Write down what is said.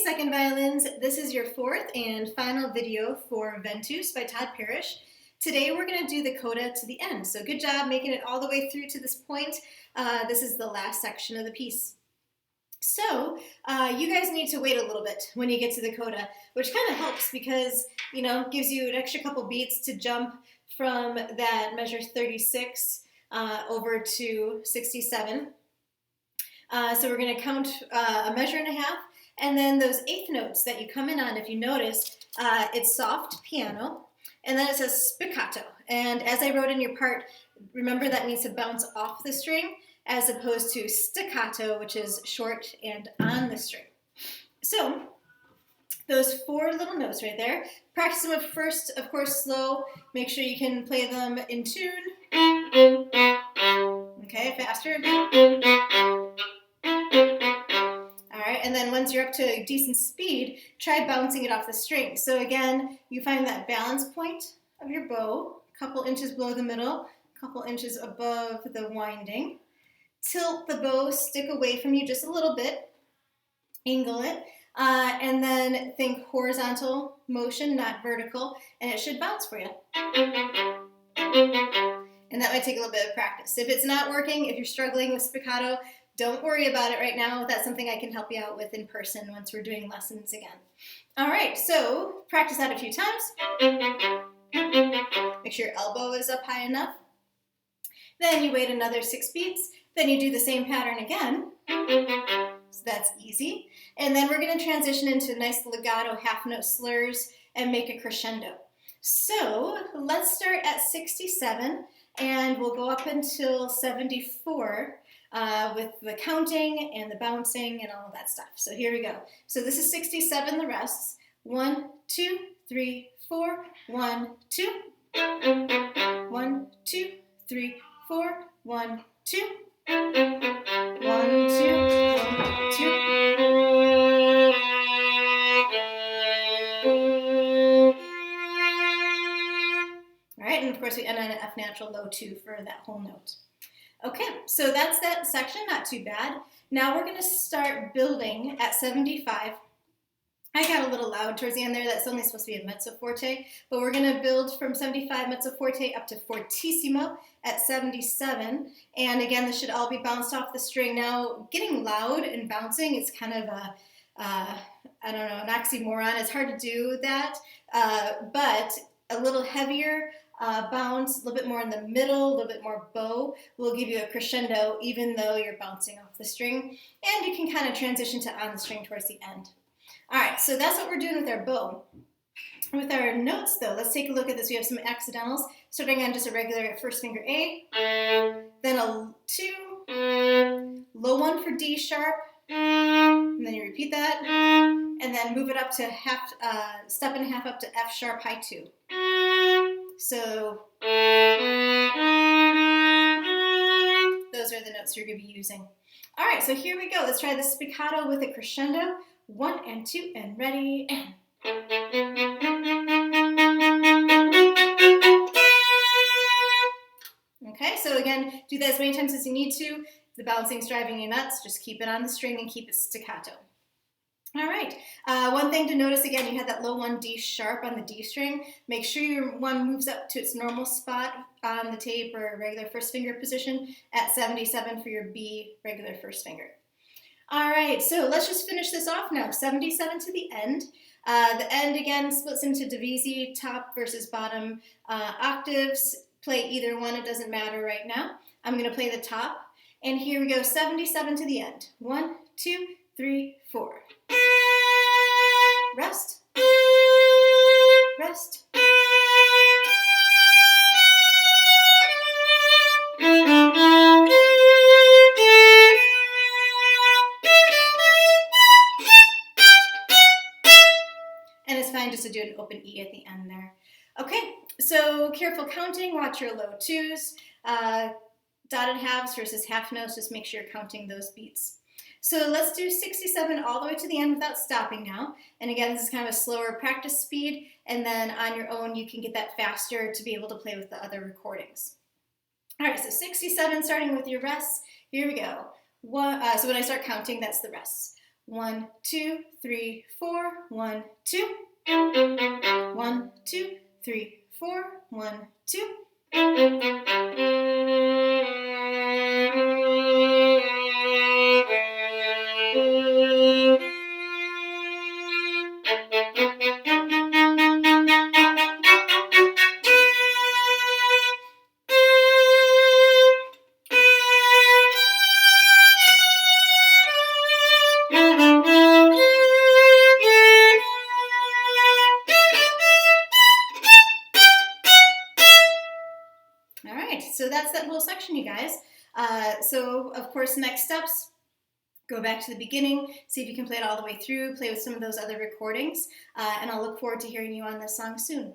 second violins, this is your fourth and final video for Ventus by Todd Parrish. Today we're going to do the coda to the end, so good job making it all the way through to this point. This is the last section of the piece. So you guys need to wait a little bit when you get to the coda, which kind of helps because, you know, gives you an extra couple beats to jump from that measure 36 over to 67. So we're going to count a measure and a half, and then those eighth notes that you come in on, if you notice, it's soft piano, and then it says spiccato. And as I wrote in your part, remember that means to bounce off the string, as opposed to staccato, which is short and on the string. So those four little notes right there, practice them first, of course, slow. Make sure you can play them in tune. Okay, faster. And then once you're up to a decent speed, try bouncing it off the string. So again, you find that balance point of your bow, a couple inches below the middle, a couple inches above the winding. Tilt the bow, stick away from you just a little bit, angle it, and then think horizontal motion, not vertical, and it should bounce for you. And that might take a little bit of practice. If it's not working, if you're struggling with spiccato, don't worry about it right now. That's something I can help you out with in person once we're doing lessons again. All right, so practice that a few times. Make sure your elbow is up high enough. Then you wait another 6 beats. Then you do the same pattern again. So that's easy. And then we're going to transition into nice legato half note slurs and make a crescendo. So let's start at 67 and we'll go up until 74. With the counting and the bouncing and all of that stuff. So here we go. So this is 67, the rests. 1, 2, 3, 4, 1, 2. 1, 2, 3, 4, 1, 2. 1, 2, 1, 2. All right, and of course we end on an F natural low 2 for that whole note. Okay, so that's that section, not too bad. Now we're going to start building at 75. I got a little loud towards the end there. That's only supposed to be a mezzo forte, but we're going to build from 75 mezzo forte up to fortissimo at 77. And again, this should all be bounced off the string. Now, getting loud and bouncing is kind of I don't know, an oxymoron. It's hard to do that, but a little heavier bounce, a little bit more in the middle, a little bit more bow, will give you a crescendo even though you're bouncing off the string. And you can kind of transition to on the string towards the end. All right, so that's what we're doing with our bow. With our notes though, let's take a look at this. We have some accidentals, starting on just a regular first finger A, then a 2, low 1 for D sharp, and then you repeat that, and then move it up to half, step and a half up to F sharp high 2. So those are the notes you're going to be using. All right, so here we go. Let's try the spiccato with a crescendo. 1 and 2 and ready and. Okay, so again, do that as many times as you need to. If the bouncing's driving you nuts, just keep it on the string and keep it staccato. All right, one thing to notice again, you had that low 1 D sharp on the D string. Make sure your 1 moves up to its normal spot on the tape or regular first finger position at 77 for your B regular first finger. All right, so let's just finish this off now. 77 to the end. The end again splits into divisi, top versus bottom octaves. Play either one, it doesn't matter right now. I'm going to play the top. And here we go, 77 to the end. 1, 2, 3, 4. Rest, rest. And it's fine just to do an open E at the end there. Okay, so careful counting, watch your low 2s. Dotted halves versus half notes, just make sure you're counting those beats. So let's do 67 all the way to the end without stopping now. And again, this is kind of a slower practice speed, and then on your own you can get that faster to be able to play with the other recordings. All right, so 67 starting with your rests. Here we go. So when I start counting, that's the rests. 1, 2, 3, 4, 1, 2. 1, 2, 3, 4, 1, 2. All right, so that's that whole section, you guys. So, of course, next steps, go back to the beginning, see if you can play it all the way through, play with some of those other recordings, and I'll look forward to hearing you on this song soon.